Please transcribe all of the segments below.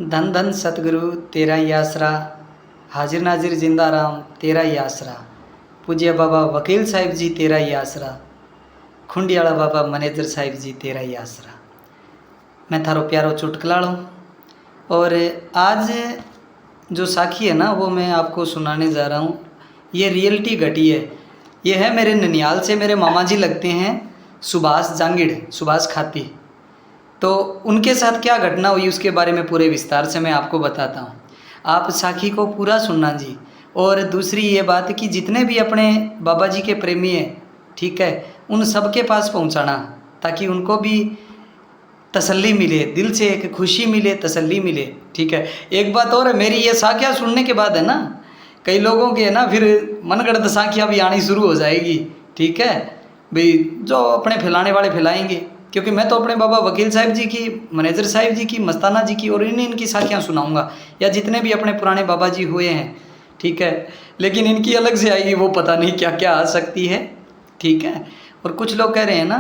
धन धन सतगुरु तेरा ही आसरा, हाजिर नाजिर जिंदा राम तेरा ही आसरा, पूज्य बाबा वकील साहिब जी तेरा ही आसरा, खुंडियाला बाबा मैनेजर साहिब जी तेरा ही आसरा। मैं थारो प्यारो चुटकलाड़ो। और आज जो साखी है ना वो मैं आपको सुनाने जा रहा हूँ। ये रियलिटी घटी है। ये है मेरे ननियाल से, मेरे मामा जी लगते हैं सुभाष जांगिड़, सुभाष खाती। तो उनके साथ क्या घटना हुई उसके बारे में पूरे विस्तार से मैं आपको बताता हूँ। आप साखी को पूरा सुनना जी। और दूसरी ये बात कि जितने भी अपने बाबा जी के प्रेमी हैं, ठीक है, उन सब के पास पहुँचाना ताकि उनको भी तसल्ली मिले, दिल से एक खुशी मिले, तसल्ली मिले। ठीक है। एक बात और है, मेरी ये साखियाँ सुनने के बाद है ना, कई लोगों के है ना फिर मनगढ़ंत साखियाँ भी आनी शुरू हो जाएगी। ठीक है भाई, जो अपने फैलाने वाले फैलाएंगे, क्योंकि मैं तो अपने बाबा वकील साहिब जी की, मैनेजर साहिब जी की, मस्ताना जी की और इनकी साखियाँ सुनाऊंगा, या जितने भी अपने पुराने बाबा जी हुए हैं। ठीक है। लेकिन इनकी अलग से आएगी, वो पता नहीं क्या क्या आ सकती है। ठीक है। और कुछ लोग कह रहे हैं ना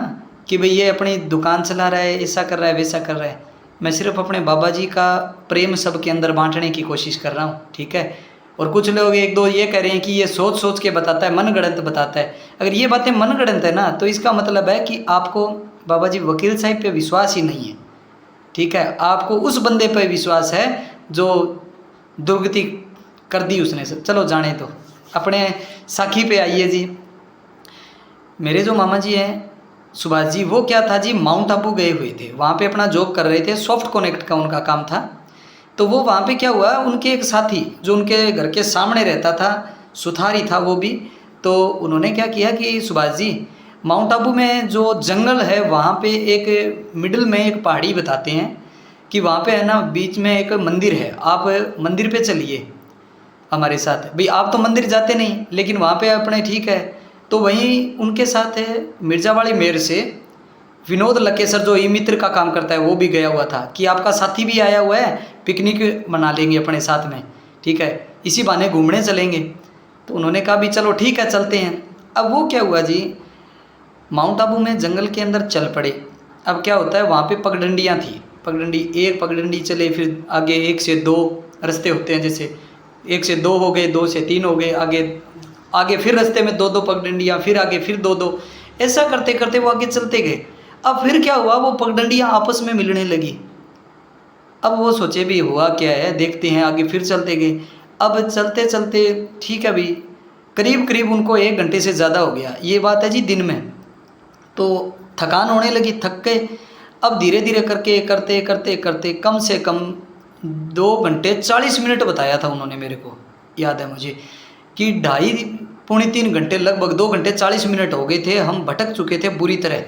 कि भाई ये अपनी दुकान चला रहा है, ऐसा कर रहा है, वैसा कर रहा है। मैं सिर्फ अपने बाबा जी का प्रेम सबके अंदर बांटने की कोशिश कर रहा हूँ। ठीक है। और कुछ लोग एक दो ये कह रहे हैं कि ये सोच सोच के बताता है, मनगढ़ंत बताता है। अगर ये बातें मनगढ़ंत है ना, तो इसका मतलब है कि आपको बाबा जी वकील साहिब पे विश्वास ही नहीं है। ठीक है। आपको उस बंदे पे विश्वास है जो दुर्गति कर दी उसने सब। चलो जाने तो अपने साखी पे आइए जी। मेरे जो मामा जी हैं सुभाष जी, वो क्या था जी, माउंट आबू गए हुए थे, वहाँ पे अपना जॉब कर रहे थे, सॉफ्ट कनेक्ट का उनका काम था। तो वो वहाँ पे क्या हुआ, उनके एक साथी जो उनके घर के सामने रहता था, सुथारी था वो भी, तो उन्होंने क्या किया कि सुभाष जी, माउंट आबू में जो जंगल है वहाँ पे एक मिडिल में एक पहाड़ी बताते हैं कि वहाँ पे है ना बीच में एक मंदिर है, आप मंदिर पे चलिए हमारे साथ। भाई आप तो मंदिर जाते नहीं, लेकिन वहाँ पे अपने ठीक है। तो वहीं उनके साथ मिर्जावाड़ी मेयर से विनोद लकेसर जो ई मित्र का काम करता है वो भी गया हुआ था कि आपका साथी भी आया हुआ है, पिकनिक मना लेंगे अपने साथ में। ठीक है, इसी बहाने घूमने चलेंगे। तो उन्होंने कहा भी चलो ठीक है चलते हैं। अब वो क्या हुआ जी, माउंट आबू में जंगल के अंदर चल पड़े। अब क्या होता है, वहाँ पे पगडंडियाँ थी, पगडंडी एक पगडंडी चले, फिर आगे 1 से 2 रास्ते होते हैं, जैसे 1 से 2 हो गए, 2 से 3 हो गए, आगे आगे फिर रास्ते में 2-2 पगडंडियाँ, फिर आगे फिर 2-2, ऐसा करते करते वो आगे चलते गए। अब फिर क्या हुआ, वो पगडंडियाँ आपस में मिलने लगी। अब वो सोचे भी हुआ क्या है, देखते हैं, आगे फिर चलते गए। अब चलते चलते ठीक है भाई, करीब करीब उनको 1 घंटे से ज़्यादा हो गया। ये बात है जी दिन में। तो थकान होने लगी, थक गए। अब धीरे धीरे करके करते करते करते कम से कम 2 घंटे 40 मिनट बताया था उन्होंने, मेरे को याद है मुझे कि 2.5-3 घंटे, लगभग 2 घंटे 40 मिनट हो गए थे। हम भटक चुके थे बुरी तरह।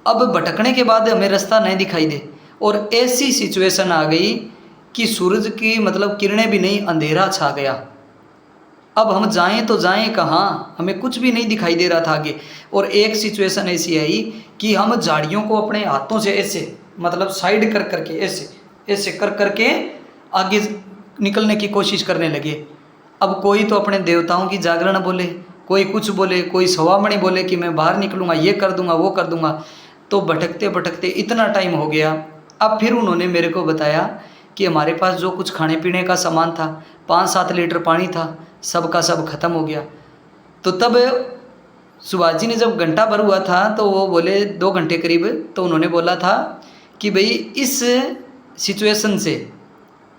अब भटकने के बाद हमें रास्ता नहीं दिखाई दे, और ऐसी सिचुएशन आ गई कि सूरज की मतलब किरणें भी नहीं, अंधेरा छा गया। अब हम जाएं तो जाएं कहाँ, हमें कुछ भी नहीं दिखाई दे रहा था आगे। और एक सिचुएशन ऐसी आई कि हम झाड़ियों को अपने हाथों से ऐसे मतलब साइड कर करके ऐसे ऐसे कर करके आगे निकलने की कोशिश करने लगे। अब कोई तो अपने देवताओं की जागरण बोले, कोई कुछ बोले, कोई सवामणि बोले कि मैं बाहर निकलूँगा, ये कर दूँगा, वो कर दूँगा। तो भटकते भटकते इतना टाइम हो गया। अब फिर उन्होंने मेरे को बताया कि हमारे पास जो कुछ खाने पीने का सामान था, 5-7 लीटर पानी था, सब का सब खत्म हो गया। तो तब सुभाष जी ने जब घंटा भर हुआ था तो वो बोले 2 घंटे करीब, तो उन्होंने बोला था कि भाई इस सिचुएशन से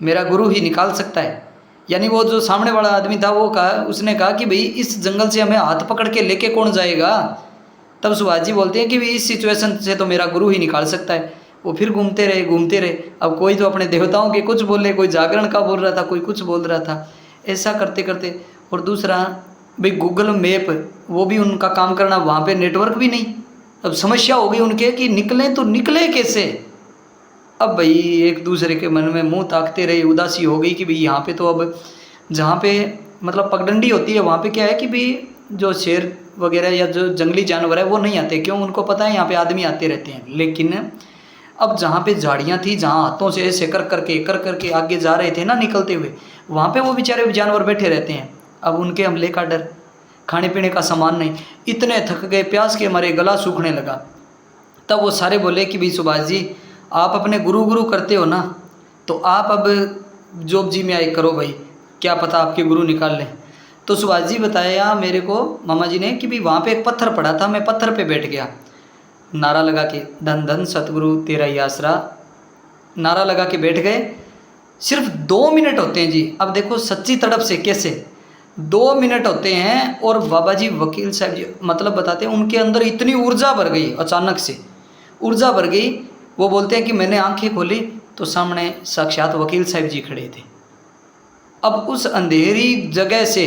मेरा गुरु ही निकाल सकता है। यानी वो जो सामने वाला आदमी था वो कहा, उसने कहा कि भाई इस जंगल से हमें हाथ पकड़ के लेके कौन जाएगा। तब सुभाष जी बोलते हैं कि भाई इस सिचुएशन से तो मेरा गुरु ही निकाल सकता है। वो फिर घूमते रहे घूमते रहे। अब कोई तो अपने देवताओं के कुछ बोले, कोई जागरण का बोल रहा था, कोई कुछ बोल रहा था, ऐसा करते करते। और दूसरा भाई गूगल मैप, वो भी उनका काम करना, वहाँ पे नेटवर्क भी नहीं। अब समस्या हो गई उनके कि निकलें तो निकले कैसे। अब भाई एक दूसरे के मन में मुंह ताकते रहे, उदासी हो गई कि भाई यहाँ पे तो अब जहाँ पे मतलब पगडंडी होती है वहाँ पे क्या है कि भाई जो शेर वगैरह या जो जंगली जानवर है वो नहीं आते, क्यों, उनको पता है यहाँ पे आदमी आते रहते हैं। लेकिन अब जहाँ पे झाड़ियाँ थी, जहाँ हाथों से ऐसे कर करके आगे जा रहे थे ना निकलते हुए, वहाँ पे वो बेचारे जानवर बैठे रहते हैं। अब उनके हमले का डर, खाने पीने का सामान नहीं, इतने थक गए, प्यास के मारे गला सूखने लगा। तब वो सारे बोले कि भाई सुभाष जी, आप अपने गुरु गुरु करते हो ना, तो आप अब जोब जी में आई करो भाई, क्या पता आपके गुरु निकाल लें। तो सुभाष जी बताया मेरे को मामा जी ने कि भाई वहाँ पे एक पत्थर पड़ा था, मैं पत्थर पे बैठ गया, नारा लगा के धन धन सतगुरु तेरा ही आसरा, नारा लगा के बैठ गए। सिर्फ 2 मिनट होते हैं जी, अब देखो सच्ची तड़प से कैसे 2 मिनट होते हैं और बाबा जी वकील साहब जी मतलब बताते हैं उनके अंदर इतनी ऊर्जा भर गई, अचानक से ऊर्जा भर गई। वो बोलते हैं कि मैंने आंखें खोली तो सामने साक्षात वकील साहब जी खड़े थे। अब उस अंधेरी जगह से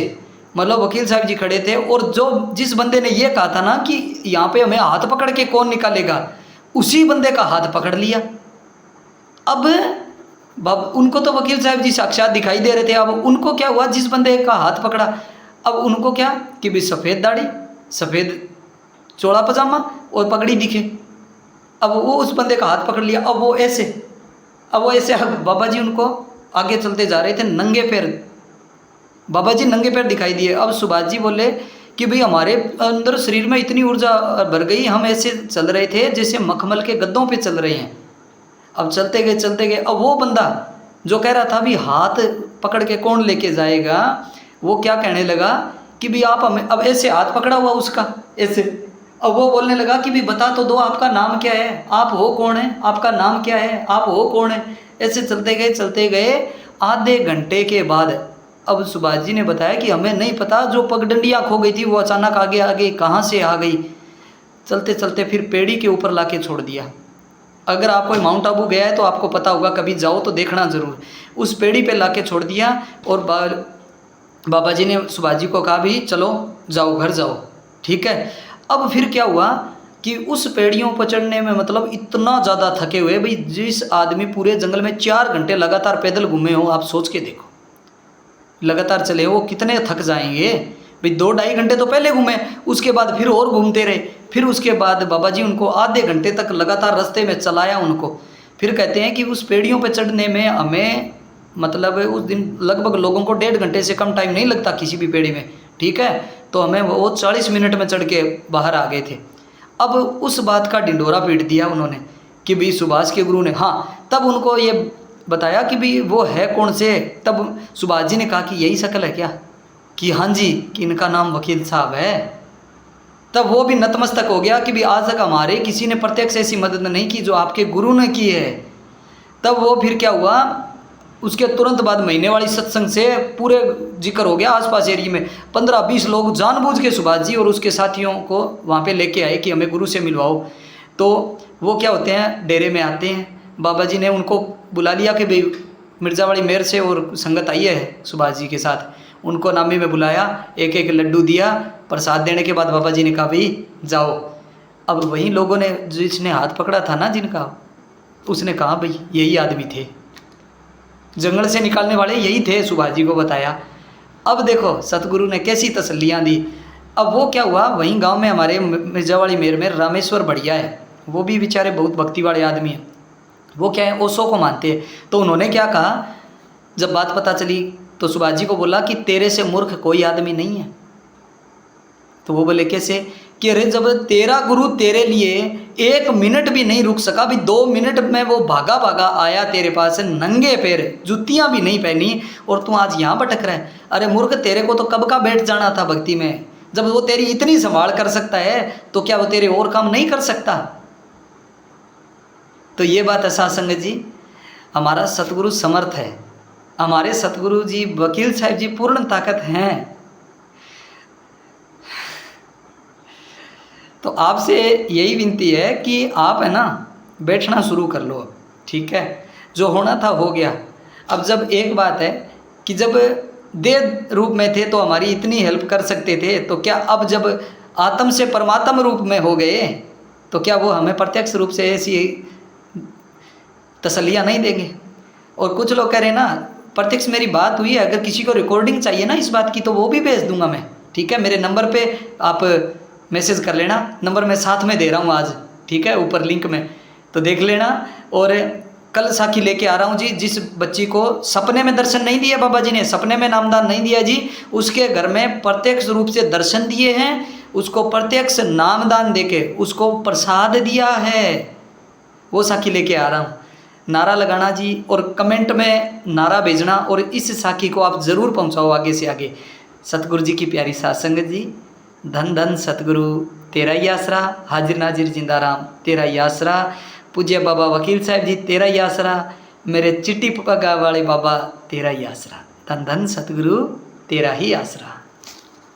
मतलब वकील साहब जी खड़े थे, और जो जिस बंदे ने ये कहा था ना कि यहाँ पे हमें हाथ पकड़ के कौन निकालेगा, उसी बंदे का हाथ पकड़ लिया। अब उनको तो वकील साहब जी साक्षात दिखाई दे रहे थे, अब उनको क्या हुआ, जिस बंदे का हाथ पकड़ा, अब उनको क्या कि भी सफ़ेद दाढ़ी, सफ़ेद चौड़ा पजामा और पगड़ी दिखे। अब वो उस बंदे का हाथ पकड़ लिया, अब वो ऐसे बाबा जी उनको आगे चलते जा रहे थे नंगे पैर, बाबा जी नंगे पैर दिखाई दिए। अब सुभाष जी बोले कि भाई हमारे अंदर शरीर में इतनी ऊर्जा भर गई, हम ऐसे चल रहे थे जैसे मखमल के गद्दों पे चल रहे हैं। अब चलते गए। अब वो बंदा जो कह रहा था भी हाथ पकड़ के कौन लेके जाएगा, वो क्या कहने लगा कि भाई आप हमें, अब ऐसे हाथ पकड़ा हुआ उसका ऐसे, अब वो बोलने लगा कि भाई बता तो दो आपका नाम क्या है, आप हो कौन है, आपका नाम क्या है, आप हो कौन है। ऐसे चलते गए आधे घंटे के बाद अब सुभाष जी ने बताया कि हमें नहीं पता, जो पगडंडियाँ खो गई थी वो अचानक आगे कहाँ से आ गई। चलते फिर पेड़ी के ऊपर लाके छोड़ दिया। अगर आप कोई माउंट आबू गया है तो आपको पता होगा, कभी जाओ तो देखना ज़रूर। उस पेड़ी पे लाके छोड़ दिया और बाबा जी ने सुभाष जी को कहा भी चलो जाओ घर जाओ, ठीक है। अब फिर क्या हुआ कि उस पेड़ियों पर चढ़ने में मतलब इतना ज़्यादा थके हुए भाई, जिस आदमी पूरे जंगल में 4 घंटे लगातार पैदल घूमे हो, आप सोच के देखो, लगातार चले वो कितने थक जाएंगे भाई। 2-2.5 घंटे तो पहले घूमे, उसके बाद फिर और घूमते रहे, फिर उसके बाद बाबा जी उनको आधे घंटे तक लगातार रास्ते में चलाया उनको। फिर कहते हैं कि उस पेड़ियों पे चढ़ने में हमें मतलब उस दिन लगभग लोगों को 1.5 घंटे से कम टाइम नहीं लगता किसी भी पेड़ी में, ठीक है। तो हमें वो 40 मिनट में चढ़ के बाहर आ गए थे। अब उस बात का ढिंढोरा पीट दिया उन्होंने कि भाई सुभाष के गुरु ने, हाँ तब उनको ये बताया कि भाई वो है कौन से। तब सुभाष जी ने कहा कि यही शक्ल है क्या, कि हाँ जी, कि इनका नाम वकील साहब है। तब वो भी नतमस्तक हो गया कि भी आज तक हमारे किसी ने प्रत्यक्ष ऐसी मदद नहीं की जो आपके गुरु ने की है। तब वो फिर क्या हुआ, उसके तुरंत बाद महीने वाली सत्संग से पूरे जिक्र हो गया आसपास एरिया में। 15-20 लोग जानबूझ के सुभाष जी और उसके साथियों को वहाँ पे लेके आए कि हमें गुरु से मिलवाओ। तो वो क्या होते हैं, डेरे में आते हैं, बाबा जी ने उनको बुला लिया कि भाई मिर्ज़ावाड़ी मेयर से और संगत आई है सुभाष जी के साथ। उनको नामी में बुलाया, एक लड्डू दिया, प्रसाद देने के बाद बाबा जी ने कहा भाई जाओ। अब वही लोगों ने, जिसने हाथ पकड़ा था ना जिनका, उसने कहा भाई यही आदमी थे, जंगल से निकालने वाले यही थे, सुभाष जी को बताया। अब देखो सतगुरु ने कैसी तसल्लियाँ दी। अब वो क्या हुआ, वहीं गांव में हमारे मिर्ज़ावाड़ी मेर में रामेश्वर बढ़िया है, वो भी बेचारे बहुत भक्ति वाले आदमी हैं। वो क्या है, ओशो को मानते हैं। तो उन्होंने क्या कहा, जब बात पता चली तो सुभाष जी को बोला कि तेरे से मूर्ख कोई आदमी नहीं है। तो वो बोले कैसे, कि अरे जब तेरा गुरु तेरे लिए 1 मिनट भी नहीं रुक सका, भी 2 मिनट में वो भागा आया तेरे पास नंगे पैर, जुतियाँ भी नहीं पहनी, और तू आज यहाँ भटक रहा है। अरे मूर्ख, तेरे को तो कब का बैठ जाना था भक्ति में। जब वो तेरी इतनी संभाल कर सकता है तो क्या वो तेरे और काम नहीं कर सकता। तो ये बात है साथ संगत जी, हमारा सतगुरु समर्थ है, हमारे सतगुरु जी वकील साहब जी पूर्ण ताकत हैं। तो आपसे यही विनती है कि आप है ना बैठना शुरू कर लो, ठीक है। जो होना था हो गया। अब जब एक बात है कि जब देह रूप में थे तो हमारी इतनी हेल्प कर सकते थे, तो क्या अब जब आत्म से परमात्म रूप में हो गए तो क्या वो हमें प्रत्यक्ष रूप से ऐसी तसल्लियाँ नहीं देंगे। और कुछ लोग कह रहे हैं ना, प्रत्यक्ष मेरी बात हुई है, अगर किसी को रिकॉर्डिंग चाहिए ना इस बात की तो वो भी भेज दूंगा मैं, ठीक है। मेरे नंबर पे आप मैसेज कर लेना, नंबर मैं साथ में दे रहा हूँ आज, ठीक है, ऊपर लिंक में, तो देख लेना। और कल साखी लेके आ रहा हूँ जी, जिस बच्ची को सपने में दर्शन नहीं दिया बाबा जी ने, सपने में नामदान नहीं दिया जी, उसके घर में प्रत्यक्ष रूप से दर्शन दिए हैं, उसको प्रत्यक्ष नामदान देके उसको प्रसाद दिया है, वो साखी लेके आ रहा हूँ। नारा लगाना जी, और कमेंट में नारा भेजना, और इस साखी को आप ज़रूर पहुंचाओ आगे से आगे। सतगुरु जी की प्यारी साध संगत जी, धन धन सतगुरु तेरा ही आसरा, हाजिर नाजिर जिंदा राम तेरा ही आसरा, पूज्य बाबा वकील साहब जी तेरा ही आसरा, मेरे चिट्टी पगा वाले बाबा तेरा ही आसरा। धन धन सतगुरु तेरा ही आसरा।